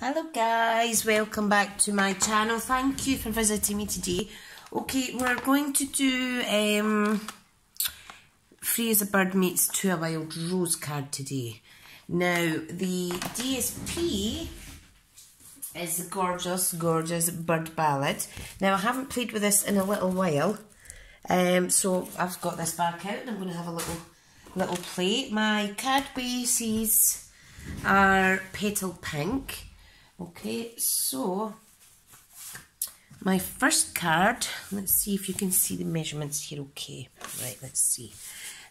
Hello guys, welcome back to my channel. Thank you for visiting me today. Okay, we're going to do Free as a Bird meets To a Wild Rose card today. Now the DSP is the gorgeous bird ballad. Now I haven't played with this in a little while, so I've got this back out and I'm going to have a little play. My card bases are petal pink. Okay, so my first card, let's see if you can see the measurements here. Okay, right, let's see.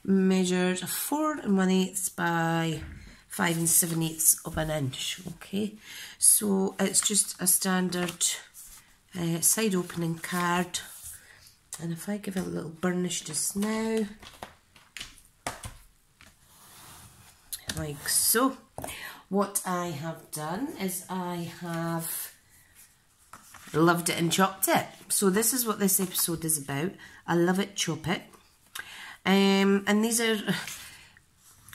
Measures 4 1/8 by 5 7/8 of an inch. Okay, so it's just a standard side opening card. And if I give it a little burnish just now, like so. What I have done is I have loved it and chopped it. So this is what this episode is about. I love it, chop it. And these are,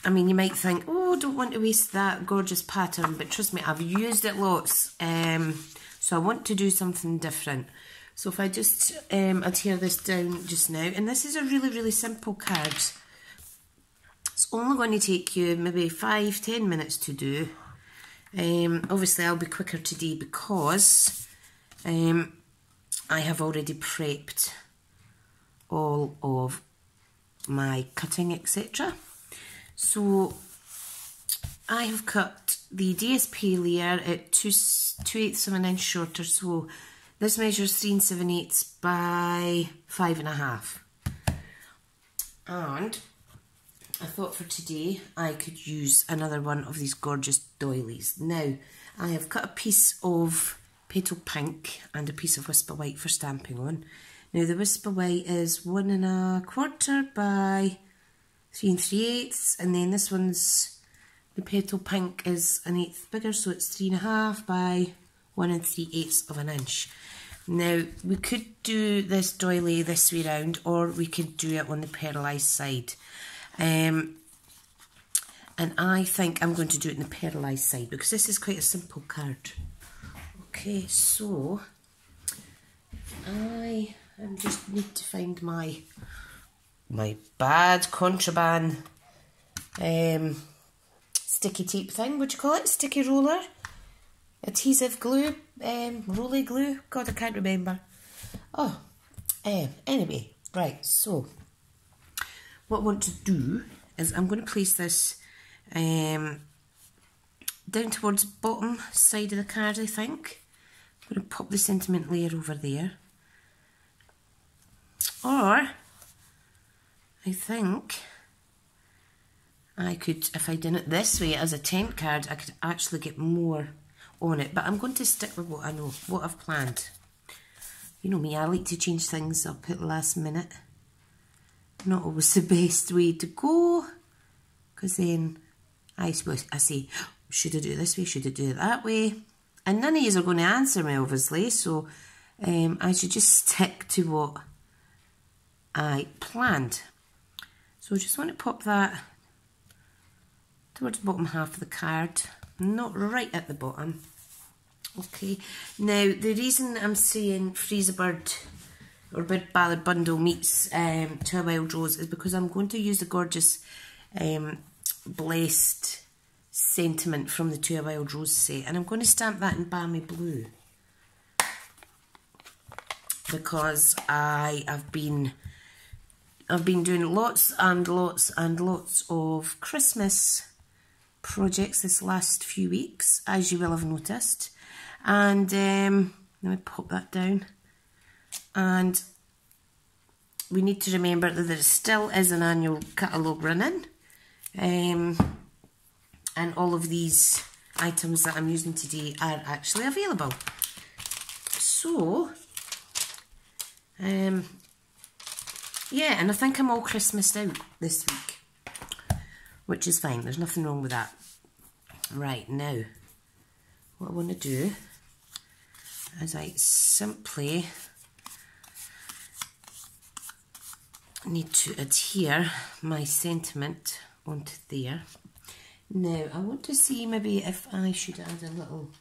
I mean, you might think, oh, don't want to waste that gorgeous pattern, but trust me, I've used it lots. So I want to do something different. So if I just adhere this down just now, and this is a really simple card. It's only going to take you maybe 5-10 minutes to do. Obviously I'll be quicker today because I have already prepped all of my cutting, etc. So I have cut the DSP layer at 2/8 of an inch shorter, so this measures 3 7/8 by 5.5. And I thought for today I could use another one of these gorgeous doilies. Now, I have cut a piece of petal pink and a piece of whisper white for stamping on. Now, the whisper white is 1 1/4 by 3 3/8, and then this one's, the petal pink is 1/8 bigger, so it's 3.5 by 1 3/8 of an inch. Now, we could do this doily this way round, or we could do it on the pearlised side. And I think I'm going to do it in the pearlised side because this is quite a simple card. Okay, so I just need to find my bad contraband sticky tape thing. What do you call it? Sticky roller, adhesive glue, roly glue. God, I can't remember. Oh, anyway, right. So what I want to do is I'm going to place this down towards the bottom side of the card, I think. I'm going to pop the sentiment layer over there. Or, I think I could, if I did it this way as a tent card, I could actually get more on it. But I'm going to stick with what I know, what I've planned. You know me, I like to change things up at the last minute. Not always the best way to go, because then I say, should I do it this way, should I do it that way? And none of you are going to answer me, obviously, so I should just stick to what I planned. So I just want to pop that towards the bottom half of the card, not right at the bottom. Okay, now the reason I'm saying Free as a Bird or Bird Ballad bundle meets To a Wild Rose is because I'm going to use the gorgeous blessed sentiment from the To a Wild Rose set, and I'm going to stamp that in balmy blue because I have been doing lots and lots of Christmas projects this last few weeks, as you will have noticed. And let me pop that down. And we need to remember that there still is an annual catalogue running. And all of these items that I'm using today are actually available. So, yeah, and I think I'm all Christmased out this week, which is fine. There's nothing wrong with that. Right, now, what I want to do is I simply need to adhere my sentiment onto there. Now I want to see maybe if I should add a little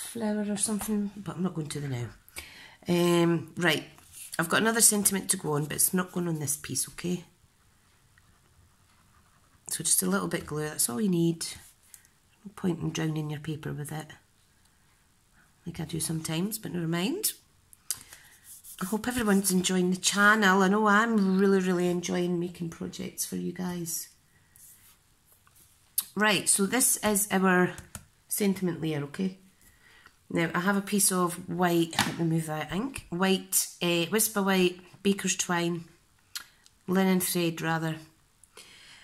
flower or something, but I'm not going to the now. Right, I've got another sentiment to go on, but it's not going on this piece, okay? So just a little bit glue, that's all you need. No point in drowning your paper with it, like I do sometimes, but never mind. I hope everyone's enjoying the channel. I know I'm really enjoying making projects for you guys. Right, so this is our sentiment layer, okay? Now, I have a piece of white, let me move that ink, white, Whisper White, baker's twine, linen thread rather,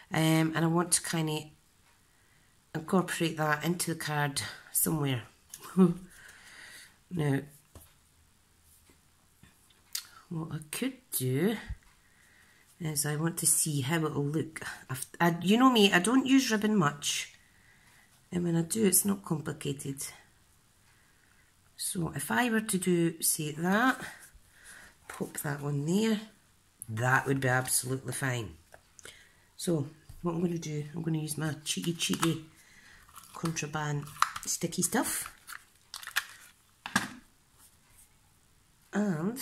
and I want to kind of incorporate that into the card somewhere. Now, what I could do is I want to see how it will look. You know me, I don't use ribbon much, and when I do, it's not complicated. So if I were to do, say, that, pop that one there, that would be absolutely fine. So what I'm going to do, I'm going to use my cheeky contraband sticky stuff, and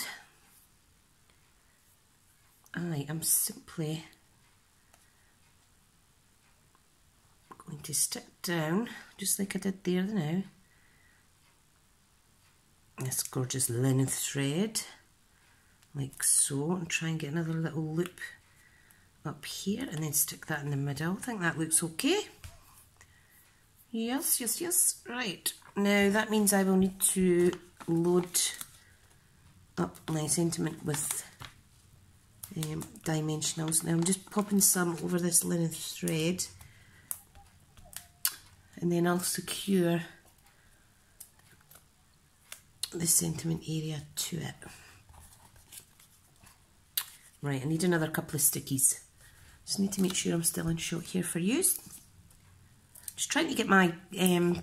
I am simply going to stick down, just like I did there now, this gorgeous linen thread, like so, and try and get another little loop up here, and then stick that in the middle. I think that looks okay. Yes. Right, now that means I will need to load up my sentiment with dimensionals. Now I'm just popping some over this linen thread, and then I'll secure the sentiment area to it. Right, I need another couple of stickies. Just need to make sure I'm still in shot here for you. Just trying to get my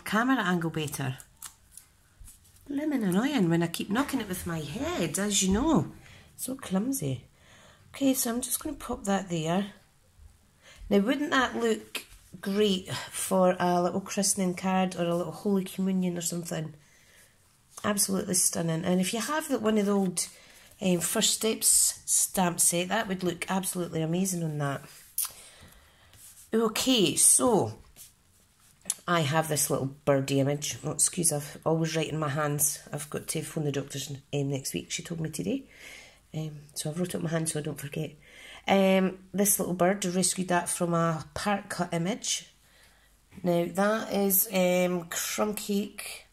camera angle better. Blimmin' annoying when I keep knocking it with my head, as you know. So clumsy. Okay, so I'm just going to pop that there. Now, wouldn't that look great for a little christening card or a little Holy Communion or something? Absolutely stunning. And if you have one of the old First Steps stamp set, that would look absolutely amazing on that. Okay, so I have this little birdie image. Oh, excuse, I've always write in my hands. I've got to phone the doctor's next week, she told me today. So I've wrote it in my hand so I don't forget. This little bird, I rescued that from a part cut image. Now that is crumb cake,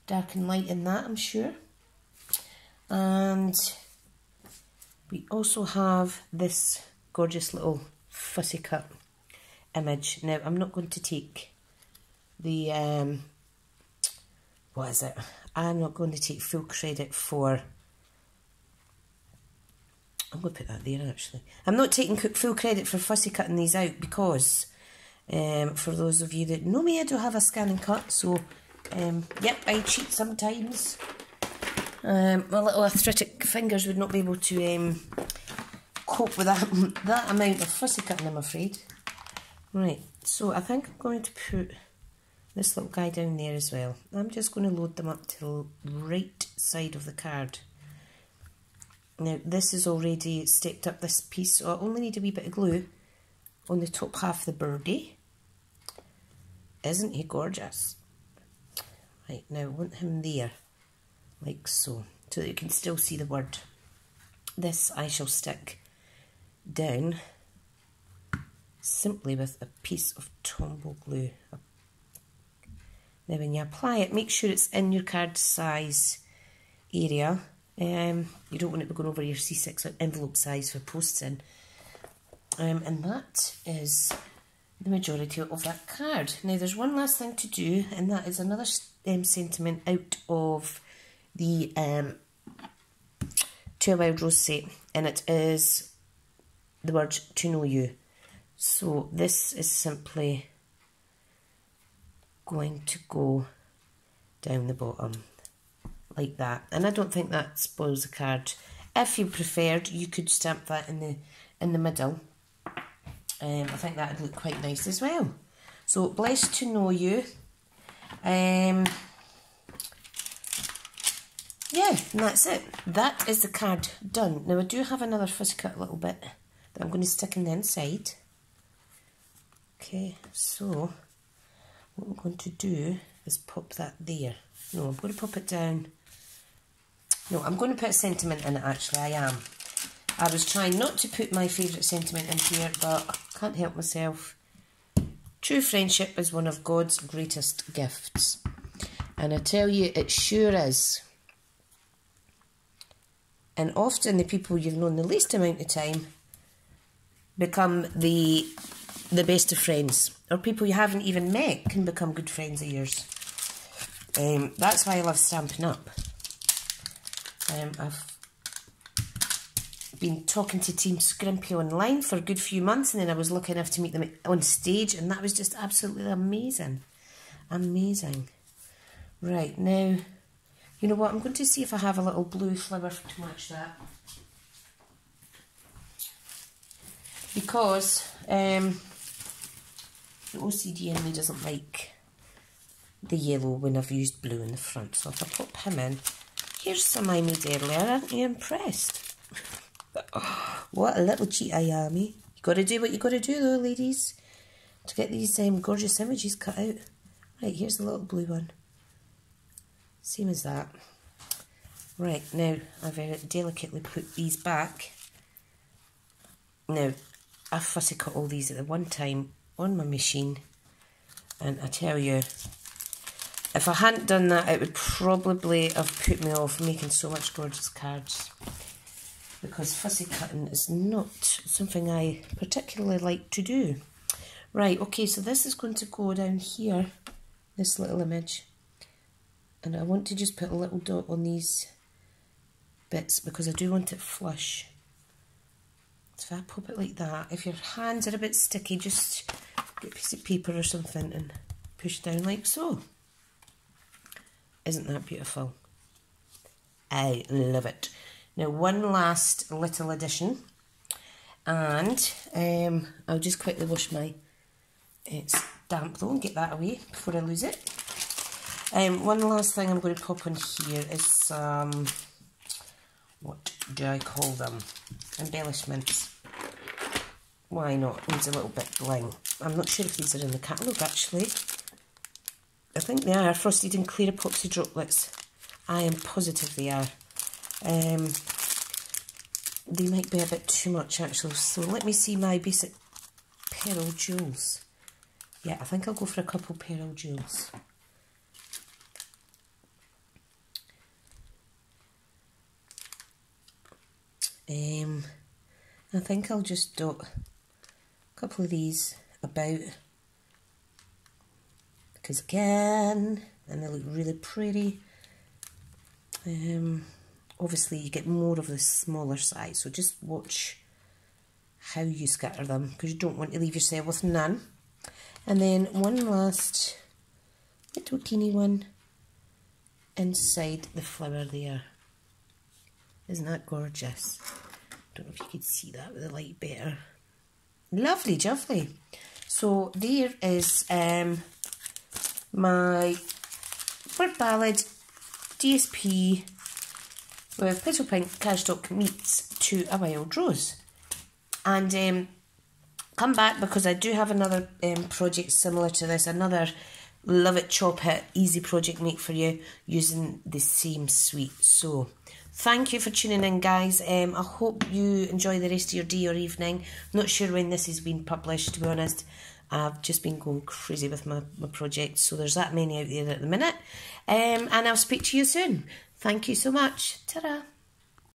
dark and light in that, I'm sure. And we also have this gorgeous little fussy cut image. Now I'm not going to take the, what is it? I'm not going to take full credit for, I'm going to put that there actually. I'm not taking full credit for fussy cutting these out because, for those of you that know me, I do have a scan and cut, so yep, I cheat sometimes. My little arthritic fingers would not be able to cope with that amount of fussy cutting, I'm afraid. Right, so I think I'm going to put this little guy down there as well. I'm just going to load them up to the right side of the card. Now this is already stepped up this piece, so I only need a wee bit of glue on the top half of the birdie. Isn't he gorgeous? Right, now I want him there, like so that you can still see the word. This I shall stick down simply with a piece of Tombow glue. Now when you apply it, make sure it's in your card size area. You don't want it to be going over your C6 envelope size for posting. And that is the majority of that card. Now there's one last thing to do, and that is another sentiment out of the To a Wild Rose set, and it is the word to know you. So this is simply going to go down the bottom like that, and I don't think that spoils the card. If you preferred, you could stamp that in the middle. I think that would look quite nice as well. So blessed to know you. yeah, and that's it. That is the card done. Now I do have another fussy cut a little bit that I'm going to stick in the inside. Okay, so what I'm going to do is pop that there. No, I'm going to pop it down. No, I'm going to put a sentiment in it, actually, I am. I was trying not to put my favourite sentiment in here, but I can't help myself. True friendship is one of God's greatest gifts. And I tell you, it sure is. And often the people you've known the least amount of time become the best of friends. Or people you haven't even met can become good friends of yours. That's why I love Stampin' Up. I've been talking to Team Scrimpy online for a good few months, and then I was lucky enough to meet them on stage, and that was just absolutely amazing. Amazing. Right, now, you know what, I'm going to see if I have a little blue flower to match that. Because the OCD in me doesn't like the yellow when I've used blue in the front. So if I pop him in, here's some I made earlier. Aren't you impressed? Oh, what a little cheat I am, eh? You got to do what you got to do though, ladies, to get these gorgeous images cut out. Right, here's the little blue one. Same as that. Right, now I very delicately put these back. Now, I fussy cut all these at the one time on my machine, and I tell you, if I hadn't done that, it would probably have put me off making so much gorgeous cards, because fussy cutting is not something I particularly like to do. Right, okay, so this is going to go down here, this little image, and I want to just put a little dot on these bits because I do want it flush. So if I pop it like that, if your hands are a bit sticky, just get a piece of paper or something and push down like so. Isn't that beautiful? I love it. Now, one last little addition, and I'll just quickly wash my stamp though and get that away before I lose it. One last thing I'm going to pop on here is some, what do I call them? Embellishments. Why not? Needs a little bit bling. I'm not sure if these are in the catalogue actually. I think they are. Frosted and clear epoxy droplets. I am positive they are. They might be a bit too much actually. So let me see my basic pearl jewels. Yeah, I think I'll go for a couple pearl jewels. I think I'll just dot a couple of these about, because again, and they look really pretty. Obviously you get more of the smaller size, so just watch how you scatter them, because you don't want to leave yourself with none. And then one last little teeny one inside the flower there. Isn't that gorgeous? Don't know if you could see that with the light better. Lovely jubbly. So there is my Word Ballad DSP with Petal Pink cardstock meets To a Wild Rose. And come back, because I do have another project similar to this, another love it, chop it, easy project make for you using the same suite. So thank you for tuning in, guys. I hope you enjoy the rest of your day or evening. I'm not sure when this has been published, to be honest. I've just been going crazy with my projects, so there's that many out there at the minute. And I'll speak to you soon. Thank you so much. Ta-ra.